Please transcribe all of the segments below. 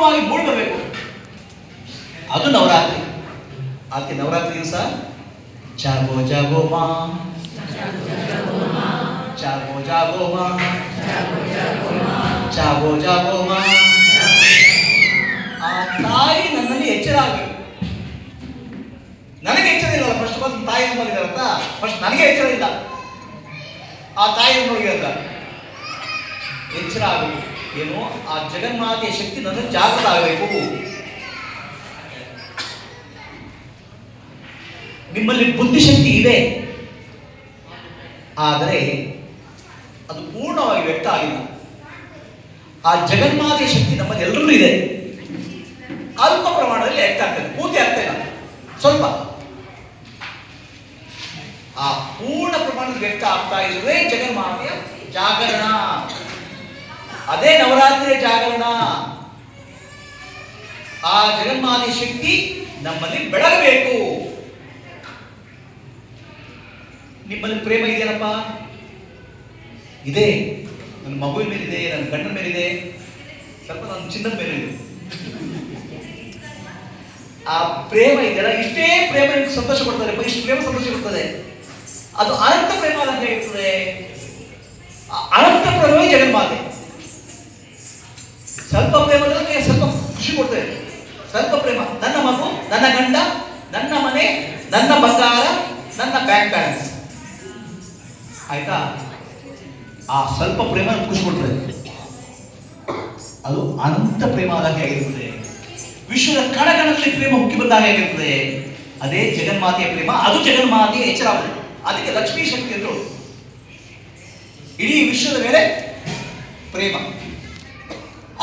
ಪೂರ್ಣವಾಗಿ ಮೂಡಿ ಬರಬೇಕು. ಅದು ನವರಾತ್ರಿ. ಅದಕ್ಕೆ ನವರಾತ್ರಿ ದಿವಸ ಜಾಗೋ ಜಾಗೋ ಮಾ, ಜಾಗೋ ಜಾಗೋ ಮಾ, ಜಾಗೋ ಜಾಗೋ ಮಾ. ಆ ತಾಯಿ ನನ್ನಲ್ಲಿ ಎಚ್ಚರ ಆಗಬೇಕು. ನನಗೆ ಎಚ್ಚರ ಇಲ್ಲ. ಫಸ್ಟ್ ಬಂದು ತಾಯಿ ಬಂದಿದ್ದಾರಂತ ಫಸ್ಟ್ ನನಗೆ ಎಚ್ಚರ ಇಲ್ಲ. ಆ ತಾಯಿ ನೋಡಿದ ಎಚ್ಚರ ಆಗಬೇಕು. ಏನು, ಆ ಜಗನ್ಮಾತೆಯ ಶಕ್ತಿ ನನ್ನಲ್ಲಿ ಜಾಗೃತ ಆಗಬೇಕು. ನಿಮ್ಮಲ್ಲಿ ಬುದ್ಧಿಶಕ್ತಿ ಇದೆ, ಆದರೆ ಅದು ಪೂರ್ಣವಾಗಿ ವ್ಯಕ್ತ ಆಗಿಲ್ಲ. ಆ ಜಗನ್ಮಾತೆಯ ಶಕ್ತಿ ನಮ್ಮಲ್ಲಿ ಎಲ್ಲರೂ ಇದೆ, ಅಲ್ಪ ಪ್ರಮಾಣದಲ್ಲಿ ವ್ಯಕ್ತ ಆಗ್ತದೆ, ಪೂರ್ತಿ ಆಗ್ತಾ ಇಲ್ಲ, ಸ್ವಲ್ಪ. ಆ ಪೂರ್ಣ ಪ್ರಮಾಣದಲ್ಲಿ ವ್ಯಕ್ತ ಆಗ್ತಾ ಇದ್ರೆ ಜಗನ್ಮಾತೆಯ ಜಾಗರಣ. ಅದೇ ನವರಾತ್ರಿಯ ಜಾಗರಣ. ಆ ಜಗನ್ಮಾತೆಯ ಶಕ್ತಿ ನಮ್ಮಲ್ಲಿ ಬೆಳಗಬೇಕು. ನಿಮ್ಮಲ್ಲಿ ಪ್ರೇಮ ಇದೆಯಲ್ಲಪ್ಪ? ಇದೆ. ನನ್ನ ಮಗುವಿನ ಮೇಲಿದೆ, ನನ್ನ ಗಂಡನ ಮೇಲಿದೆ, ಸ್ವಲ್ಪ ನನ್ನ ಚಿನ್ನದ ಮೇಲಿದೆ. ಆ ಪ್ರೇಮ ಇದೆಯಲ್ಲ, ಇಷ್ಟೇ ಪ್ರೇಮ ಸಂತೋಷ ಕೊಡ್ತಾರೆ, ಇಷ್ಟು ಪ್ರೇಮ ಸಂತೋಷ ಕೊಡ್ತದೆ. ಅದು ಅನಂತ ಪ್ರೇಮ ಅಂತ ಹೇಳ್ತದೆ. ಅನಂತ ಪ್ರೇಮವೇ ಜಗನ್ಮಾತೆ. ಸ್ವಲ್ಪ ಪ್ರೇಮದಲ್ಲಿ ಸ್ವಲ್ಪ ಖುಷಿ ಕೊಡ್ತೇವೆ. ಸ್ವಲ್ಪ ಪ್ರೇಮ, ನನ್ನ ಮಗು, ನನ್ನ ಗಂಡ, ನನ್ನ ಮನೆ, ನನ್ನ ಬಂಗಾರ, ನನ್ನ ಬ್ಯಾಂಕ್ ಬ್ಯಾಲೆನ್ಸ್, ಆಯ್ತಾ? ಆ ಸ್ವಲ್ಪ ಪ್ರೇಮ ಖುಷಿ ಕೊಡ್ತದೆ. ಅದು ಅನಂತ ಪ್ರೇಮ ಆದಾಗ ಆಗಿರ್ತದೆ. ವಿಶ್ವದ ಕಣಕಣದಲ್ಲಿ ಪ್ರೇಮ ಹುಕ್ಕಿ ಬಂದಾಗ ಆಗಿರ್ತದೆ. ಅದೇ ಜಗನ್ಮಾತೆಯ ಪ್ರೇಮ. ಅದು ಜಗನ್ಮಾತೆಯ ಎಚ್ಚರ. ಅದಕ್ಕೆ ಲಕ್ಷ್ಮೀ ಶಕ್ತಿ ಅಂದ್ರು. ಇಡೀ ವಿಶ್ವದ ಮೇಲೆ ಪ್ರೇಮ.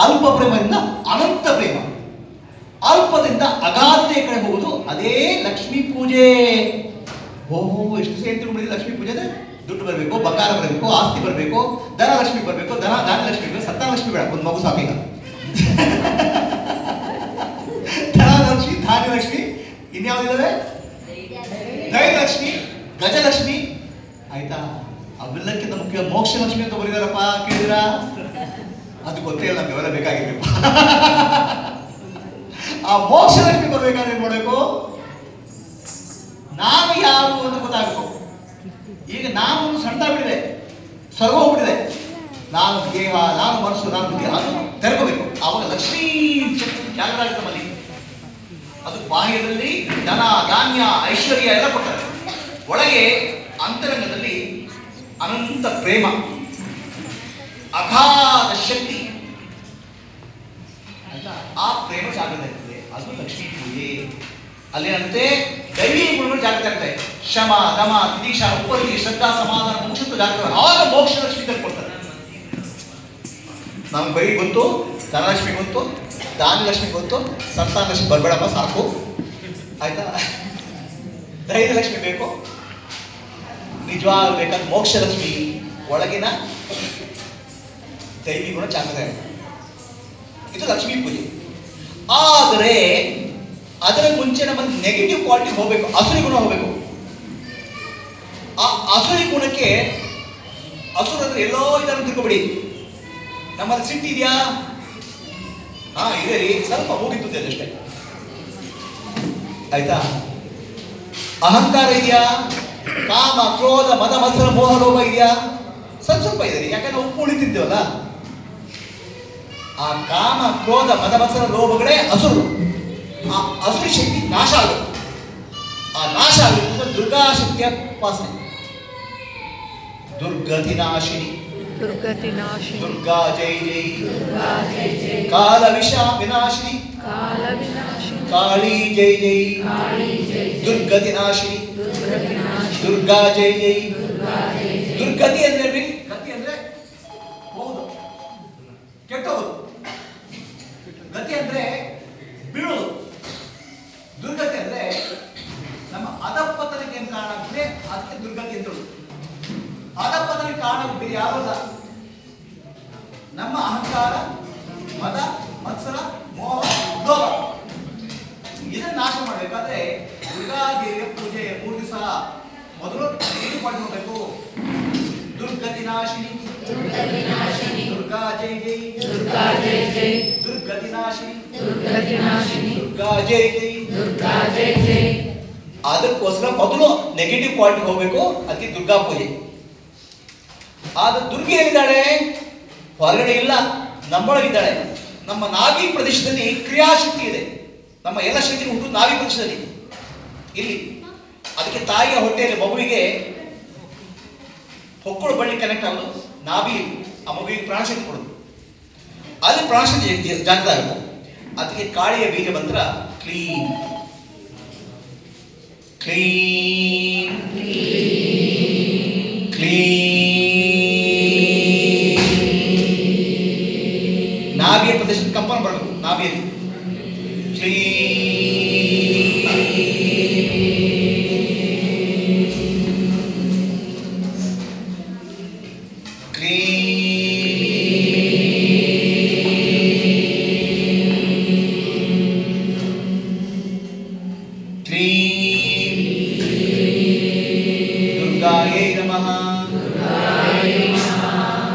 ಅಲ್ಪ ಪ್ರೇಮದಿಂದ ಅನಂತ ಪ್ರೇಮ, ಅಲ್ಪದಿಂದ ಅಗಾಧತೆಯ ಕಡೆ ಹೋಗುವುದು. ಅದೇ ಲಕ್ಷ್ಮೀ ಪೂಜೆ. ಓಹೋ, ಎಷ್ಟು ಸೇರ್ತಿಕೊಂಡಿದೆ ಲಕ್ಷ್ಮೀ ಪೂಜೆ. ದುಡ್ಡು ಬರಬೇಕು, ಬಂಗಾರ ಬರಬೇಕು, ಆಸ್ತಿ ಬರಬೇಕು, ಧನಲಕ್ಷ್ಮಿ ಬರಬೇಕು, ಧಾನ್ಯಲಕ್ಷ್ಮಿ ಬರಬೇಕು, ಸಂತಾನಲಕ್ಷ್ಮಿ ಬೇಡ, ಒಂದು ಮಗು ಸಾಕೀಗ. ಧನಲಕ್ಷ್ಮಿ, ಧಾನ್ಯಲಕ್ಷ್ಮಿ, ಇನ್ಯಾವುದಿದೆ? ಧೈರ್ಯಲಕ್ಷ್ಮಿ, ಗಜಲಕ್ಷ್ಮಿ, ಆಯ್ತಾ? ಅವೆಲ್ಲಕ್ಕಿಂತ ಮುಖ್ಯ ಮೋಕ್ಷ ಲಕ್ಷ್ಮಿ ಅಂತ ಬರೀದಾರಪ್ಪ, ಕೇಳಿದಿರಾ? ಅದು ಗೊತ್ತೇ ಇಲ್ಲ ನಮ್ಗೆ, ಅವೆಲ್ಲ ಬೇಕಾಗಿರ್ಬೇಕು. ಆ ಮೋಕ್ಷ ಲಕ್ಷ್ಮಿ ಬರ್ಬೇಕಾದ್ರೆ ಏನ್ ಮಾಡಬೇಕು? ನಾನು ಯಾರು ಅಂತ ಗೊತ್ತಾಗಬೇಕು. ಈಗ ನಾನು ಸಣ್ಣದಾಗ್ಬಿಟ್ಟಿದೆ, ಸ್ವರ್ಗ ಹೋಗ್ಬಿಟ್ಟಿದೆ. ನಾನು ದೇಹ, ನಾನು ಮನಸ್ಸು, ನಾನು ಬುದ್ಧಿ, ಅದು ತೆರಕೋಬೇಕು. ಆವಾಗ ಲಕ್ಷ್ಮೀ ಜಾಗೃತ ನಮ್ಮಲ್ಲಿ. ಅದು ಬಾಹ್ಯದಲ್ಲಿ ಧನ, ಧಾನ್ಯ, ಐಶ್ವರ್ಯ ಎಲ್ಲ ಕೊಡ್ತಾರೆ. ಒಳಗೆ ಅಂತರಂಗದಲ್ಲಿ ಅನಂತ ಪ್ರೇಮ, ಅಗಾಧ ಶಕ್ತಿ. ಆ ಪ್ರೇಮ ಜಾಗೃತ ಇರ್ತದೆ. ಅದು ಲಕ್ಷ್ಮೀ ಪೂಜೆ. ಅಲ್ಲೇನಂತೆ ದೈವಿ ಗುಣಗಳು ಜಾಗೃತ ಆಗ್ತದೆ. ಶಮ, ದಮ, ತಿದೀಕ್ಷಾ, ಉಪರತಿ, ಶ್ರದ್ಧಾ, ಸಮಾಧಾನ, ಮೋಕ್ಷತ್ವ ಜಾಗೃತ. ಆವಾಗ ಮೋಕ್ಷ ಲಕ್ಷ್ಮಿ ಕೊಡ್ತಾರೆ. ನಮ್ಗೆ ಬರೀ ಗೊತ್ತು, ಧನಲಕ್ಷ್ಮಿ ಗೊತ್ತು, ಧಾನ್ಯಲಕ್ಷ್ಮಿ ಗೊತ್ತು, ಸಂತಾನ ಲಕ್ಷ್ಮಿ ಬರ್ಬೇಡಪ್ಪ ಸಾಕು, ಆಯ್ತಾ? ಧೈರ್ಯಲಕ್ಷ್ಮಿ ಬೇಕು. ನಿಜವಾಗ ಬೇಕಾದ ಮೋಕ್ಷ ಲಕ್ಷ್ಮಿ ಒಳಗಿನ ದೈವಿ ಗುಣ ಜಾಗೃತ ಆಗುತ್ತೆ. ಇದು ಲಕ್ಷ್ಮೀ ಪೂಜೆ. ಆದರೆ ಅದರ ಮುಂಚೆ ನಮ್ಮಲ್ಲಿ ನೆಗೆಟಿವ್ ಕ್ವಾಲಿಟಿ ಹೋಗಬೇಕು, ಅಸುರಿ ಗುಣ ಹೋಗಬೇಕು. ಆ ಅಸುರಿ ಗುಣಕ್ಕೆ, ಅಸುರ ಅಂದ್ರೆ ಎಲ್ಲೋ ಇದನ್ನು ತಿಳ್ಕೊಬಿಡಿ. ನಮ್ಮಲ್ಲಿ ಸಿಟ್ಟು ಇದೆಯಾ? ಹಾ, ಇದೆ ರೀ, ಸ್ವಲ್ಪ ಹೋಗಿತ್ತು ಅಷ್ಟೇ, ಆಯ್ತಾ? ಅಹಂಕಾರ ಇದೆಯಾ? ಕಾಮ, ಕ್ರೋಧ, ಮದ, ಮತ್ಸರ, ಮೋಹ, ಲೋಭ ಇದೆಯಾ? ಸ್ವಲ್ಪ ಇದೆ ರೀ, ಯಾಕಂದ್ರೆ ಉಪ್ಪು ಉಳಿತಿದ್ದೇವಲ್ಲ. ಆ ಕಾಮ, ಕ್ರೋಧ, ಮದ, ಮತ್ಸರ, ಲೋಭಗಳೇ ಅಸುರು. ಆ ಅಸುರಿ ಶಕ್ತಿ ನಾಶ ಆಗುತ್ತೆ. ಆ ನಾಶ ಆಗುತ್ತೆ ದುರ್ಗಾ ಶಕ್ತಿಯ ಉಪಾಸನೆ. ದುರ್ಗತಿ ನಾಶಿನಿ, ದುರ್ಗತಿ ನಾಶಿನಿ, ದುರ್ಗಾ ಜೈ ಜೈ, ದುರ್ಗಾ ಜೈ ಜೈ, ಕಾಲ ವಿಷ ವಿನಾಶಿನಿ, ಕಾಲ ವಿನಾಶಿನಿ, ಕಾಳಿ ಜೈ ಜೈ, ಕಾಳಿ ಜೈ ಜೈ, ದುರ್ಗತಿ ನಾಶಿನಿ, ದುರ್ಗತಿ ನಾಶಿನಿ, ದುರ್ಗಾ ಜೈ ಜೈ. ದುರ್ಗಾ ಜೈ ಜೈ. ದುರ್ಗತಿ ಅಂದ್ರೆ ಗತಿ ಅಂದ್ರೆ ಹೋಗುದು, ಕೆಟ್ಟೋಗುದು. ಗತಿ ಅಂದ್ರೆ ಬೀಳೋದು. ದುರ್ಗತಿ ಅಂದ್ರೆ ನಮ್ಮ ಅಧಪತನಕ್ಕೆ ಏನು ಕಾರಣ ಆಗ್ತದೆ, ಅದಕ್ಕೆ ದುರ್ಗತಿ ಅಂತ ಹೇಳುದು. ಅಧಪತನಕ್ಕೆ ಕಾರಣ ಬೇರೆ ಯಾವಲ್ಲ, ನಮ್ಮ ಅಹಂಕಾರ, ಮದ, ಮತ್ಸರ, ಮೋಹ, ಲೋಭ. ಇದನ್ನು ನಾಶ ಮಾಡಬೇಕಾದ್ರೆ ದುರ್ಗಾದೇವಿಯ ಪೂಜೆ 3 ದಿವಸ ಮೊದಲು ಇದು ಮಾಡಬೇಕು. ದುರ್ಗತಿ ನಾಶಿನಿ, ದುರ್ಗತಿ ನಾಶಿನಿ, ದುರ್ಗಾ ಜೈ ಜೈ, ದುರ್ಗಾ ಜೈ ಜೈ. ದುರ್ಗತಿನಾಶಿನಿ दुर्गतिनाशिनी ದುರ್ಗಾ ಜೈ ಜೈ. दुर्गा जय जय ಅದಕ್ಕೋಸ್ಕರ ಮೊದಲು ನೆಗೆಟಿವ್ ಪಾಯಿಂಟ್ ಹೋಗಬೇಕು, ಅದಕ್ಕೆ ದುರ್ಗಾ ಪೂಜೆ. ಆದ ದುರ್ಗೆ ಏನಿದ್ದಾಳೆ? ಹೊರಗಡೆ ಇಲ್ಲ, ನಮ್ಮೊಳಗಿದ್ದಾಳೆ. ನಮ್ಮ ನಾಭಿ ಪ್ರದೇಶದಲ್ಲಿ ಕ್ರಿಯಾಶಕ್ತಿ ಇದೆ. ನಮ್ಮ ಎಲ್ಲ ಶಕ್ತಿ ಉಂಟು ನಾಭಿ ಪ್ರದೇಶದಲ್ಲಿ, ಇಲ್ಲಿ. ಅದಕ್ಕೆ ತಾಯಿಯ ಹೊಟ್ಟೆಯಲ್ಲಿ ಮಗುವಿಗೆ ಹೊಕ್ಕಳು ಬಳ್ಳಿ ಕನೆಕ್ಟ್ ಆಗೋದು ನಾಭಿ, ಆ ಮಗುವಿಗೆ ಪ್ರಾಣಶಕ್ತಿ ಕೊಡೋದು, ಅಲ್ಲಿ ಪ್ರಾಣಶಕ್ತಿ ಜಾಗೃತ ಆಗುತ್ತೆ. ಅದಕ್ಕೆ ಕಾಳಿಯ ಬೀಜ ಮಂತ್ರ ಕ್ಲೀನ್ ಕ್ಲೀನ್ ಕ್ಲೀನ್. ನಾಭಿಯ ಪ್ರದೇಶದ ಕಂಪನ ಬರಬೇಕು, ನಾಭಿಯಲ್ಲಿ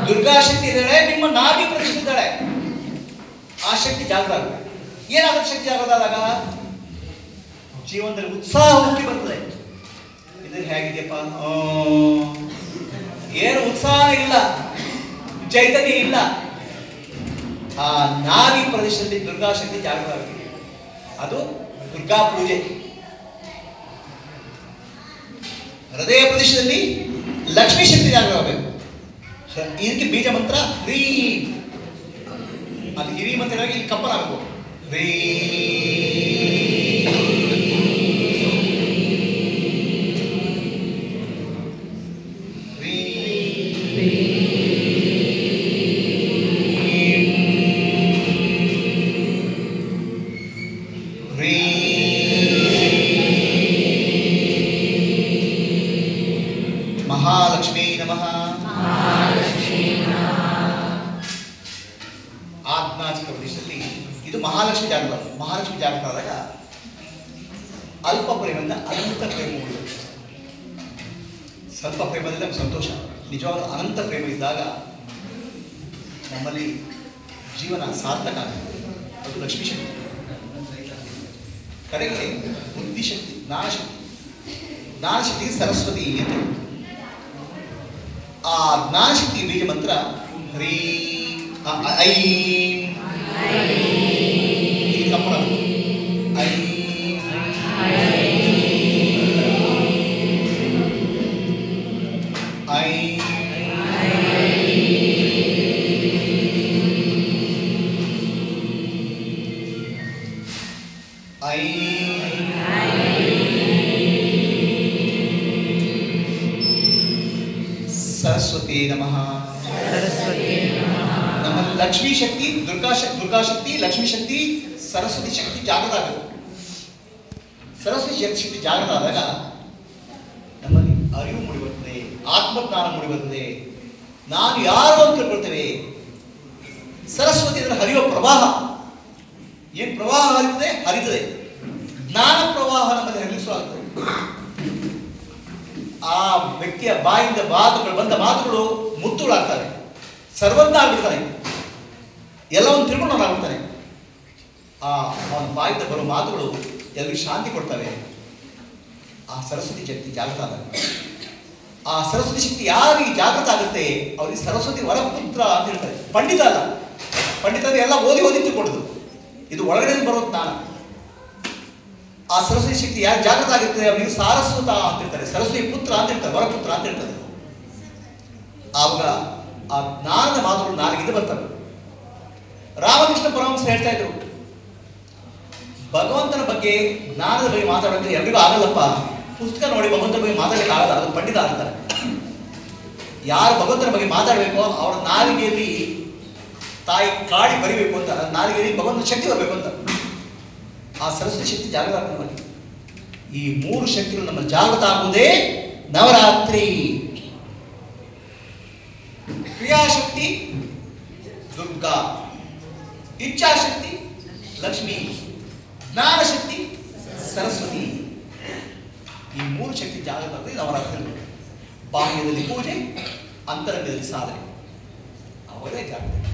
ದುರ್ಗಾ ಶಕ್ತಿ ಇದ್ದಾಳೆ, ನಿಮ್ಮ ನಾಭಿ ಪ್ರದೇಶ ಇದ್ದಾಳೆ. ಆ ಶಕ್ತಿ ಜಾಗೃತ ಆಗುತ್ತೆ. ಏನಾಗುತ್ತೆ ಶಕ್ತಿ ಜಾಗೃತ ಆದಾಗ? ಜೀವನದಲ್ಲಿ ಉತ್ಸಾಹ ಹುಟ್ಟಿ ಬರ್ತದೆ. ಇದು ಹೇಗಿದೆಯಪ್ಪ, ಏನು ಉತ್ಸಾಹ ಇಲ್ಲ, ಚೈತನ್ಯ ಇಲ್ಲ. ಆ ನಾಭಿ ಪ್ರದೇಶದಲ್ಲಿ ದುರ್ಗಾ ಶಕ್ತಿ ಜಾಗೃತ ಆಗುತ್ತೆ. ಅದು ದುರ್ಗಾ ಪೂಜೆ. ಹೃದಯ ಪ್ರದೇಶದಲ್ಲಿ ಲಕ್ಷ್ಮೀ ಶಕ್ತಿ ಜಾಗೃತ ಆಗಬೇಕು. ಇದಕ್ಕೆ ಬೀಜ ಮಂತ್ರ ಹ್ರೀ, ಅಲ್ಲಿ ಹಿರಿ ಮಂತ್ರ ಇಲ್ಲಿ ಕಂಪನ ಆಗಬೇಕು. ಹ್ರೀ ಮಹಾಲಕ್ಷ್ಮೀ ನಮಃ. ಆಜ್ಞಾಚಿಕ ಪ್ರದೇಶದಲ್ಲಿ ಇದು ಮಹಾಲಕ್ಷ್ಮಿ ಜಾಗೃತ. ಮಹಾಲಕ್ಷ್ಮಿ ಜಾಗೃತ ಆದಾಗ ಅಲ್ಪ ಪ್ರೇಮದಿಂದ ಅನಂತ ಪ್ರೇಮ ಉಳಿಯುತ್ತೆ. ಸ್ವಲ್ಪ ಪ್ರೇಮದಿಂದ ನಮ್ಗೆ ಸಂತೋಷ, ನಿಜವಾದ ಅನಂತ ಪ್ರೇಮ ಇದ್ದಾಗ ನಮ್ಮಲ್ಲಿ ಜೀವನ ಸಾರ್ಥಕ ಆಗುತ್ತೆ. ಅದು ಲಕ್ಷ್ಮೀ ಶಕ್ತಿ. ಕಡೆಗೆ ಬುದ್ಧಿಶಕ್ತಿ, ಜ್ಞಾನಶಕ್ತಿ. ಜ್ಞಾನಶಕ್ತಿಗೆ ಸರಸ್ವತಿ ಅಂತ. ಆ ಜ್ಞಾನಶಕ್ತಿ ಬೀಜ ಮಂತ್ರ ಹ್ರೀ ಐ ಕಂಪನ ಐ ಐ ಐ ಸರಸ್ವತಿ ನಮಃ. ನಮ್ಮಲ್ಲಿ ಲಕ್ಷ್ಮೀ ಶಕ್ತಿ, ದುರ್ಗಾ ಶಕ್ತಿ, ಲಕ್ಷ್ಮೀ ಶಕ್ತಿ, ಸರಸ್ವತಿ ಶಕ್ತಿ ಜಾಗೃತ ಆಗಬೇಕು. ಸರಸ್ವತಿ ಶಕ್ತಿ ಜಾಗೃತ ಆದಾಗ ನಮ್ಮಲ್ಲಿ ಅರಿವು ಮೂಡಿಬರ್ತದೆ, ಆತ್ಮಜ್ಞಾನ ಮೂಡಿಬರ್ತದೆ. ನಾನು ಯಾರು ಅಂತ ತಿಳ್ಕೊಳ್ತೇವೆ. ಸರಸ್ವತಿ ಅಂದರೆ ಹರಿಯುವ ಪ್ರವಾಹ. ಏನು ಪ್ರವಾಹ ಹರಿತದೆ. ಜ್ಞಾನ ಪ್ರವಾಹ ನಮ್ಮಲ್ಲಿ ಹರಿಸುವಾಗ್ತದೆ. ಆ ವ್ಯಕ್ತಿಯ ಬಾಯಿಂದ ಬಂದ ಮಾತುಗಳು ಮುತ್ತುಗಳಾಗ್ತವೆ. ಸರ್ವಜ್ಞ ಆಗ್ಬಿಡ್ತಾನೆ, ಎಲ್ಲವನ್ನು ತಿಳ್ಕೊಂಡವನಾಗ್ಬಿಡ್ತಾನೆ. ಅವನ ಬಾಯಿಂದ ಬರೋ ಮಾತುಗಳು ಎಲ್ಲರಿಗೂ ಶಾಂತಿ ಕೊಡ್ತವೆ. ಆ ಸರಸ್ವತಿ ಶಕ್ತಿ ಜಾಗೃತ ಆದಾಗ, ಆ ಸರಸ್ವತಿ ಶಕ್ತಿ ಯಾರಿಗೆ ಜಾಗೃತ ಆಗುತ್ತೆ ಅವ್ರಿಗೆ ಸರಸ್ವತಿ ವರಪುತ್ರ ಅಂತ ಹೇಳ್ತಾರೆ. ಪಂಡಿತ ಅಲ್ಲ, ಪಂಡಿತ ಅಂದ್ರೆ ಎಲ್ಲ ಓದಿ ತಿಳ್ಕೊಳ್ಳೋದು. ಇದು ಒಳಗಡೆ ಬರೋ ಜ್ಞಾನ. ಆ ಸರಸ್ವತಿ ಶಕ್ತಿ ಯಾರು ಜಾಗೃತ ಆಗಿರ್ತದೆ ಅವರಿಗೆ ಸಾರಸ್ವತ ಅಂತ ಹೇಳ್ತಾರೆ, ಸರಸ್ವತಿ ಪುತ್ರ ಅಂತ ಹೇಳ್ತಾರೆ, ವರಪುತ್ರ ಅಂತ ಹೇಳ್ತಾರೆ. ಆವಾಗ ಆ ಜ್ಞಾನದ ಮಾತುಗಳು ನಾಲ್ಕಿಂದ ಬರ್ತವೆ. ರಾಮಕೃಷ್ಣ ಪರಮಹಂಸ ಹೇಳ್ತಾ ಇದ್ರು, ಭಗವಂತನ ಬಗ್ಗೆ ಜ್ಞಾನದ ಬಗ್ಗೆ ಮಾತಾಡೋಕ್ಕೆ ಎಲ್ರಿಗೂ ಆಗಲ್ಲಪ್ಪ. ಪುಸ್ತಕ ನೋಡಿ ಭಗವಂತನ ಬಗ್ಗೆ ಮಾತಾಡಲಿಕ್ಕೆ ಆಗಲ್ಲ, ಅದು ಪಂಡಿತ ಅಂತಾರೆ. ಯಾರು ಭಗವಂತನ ಬಗ್ಗೆ ಮಾತಾಡಬೇಕೋ ಅವರ ನಾಲಿಗೆಯಲ್ಲಿ ತಾಯಿ ಕಾಡಿ ಬರಿಬೇಕು ಅಂತ, ನಾಲಿಗೆಯಲ್ಲಿ ಭಗವಂತನ ಶಕ್ತಿ ಬರಬೇಕು ಅಂತ. ಆ ಸರಸ್ವತಿ ಶಕ್ತಿ ಜಾಗೃತ ಆಗ್ತದೆ ನಮ್ಮಲ್ಲಿ. ಈ ಮೂರು ಶಕ್ತಿಗಳು ನಮ್ಮ ಜಾಗೃತ ಆಗುವುದೇ ನವರಾತ್ರಿ. ಕ್ರಿಯಾಶಕ್ತಿ ದುರ್ಗಾ, ಇಚ್ಛಾಶಕ್ತಿ ಲಕ್ಷ್ಮಿ, ಜ್ಞಾನಶಕ್ತಿ ಸರಸ್ವತಿ. ಈ ಮೂರು ಶಕ್ತಿ ಜಾಗೃತ ಆಗ್ತದೆ ನವರಾತ್ರಿ. ಬಾಹ್ಯದಲ್ಲಿ ಪೂಜೆ, ಅಂತರಂಗದಲ್ಲಿ ಸಾಧನೆ, ಅವರೇ ಜಾಗೃತ.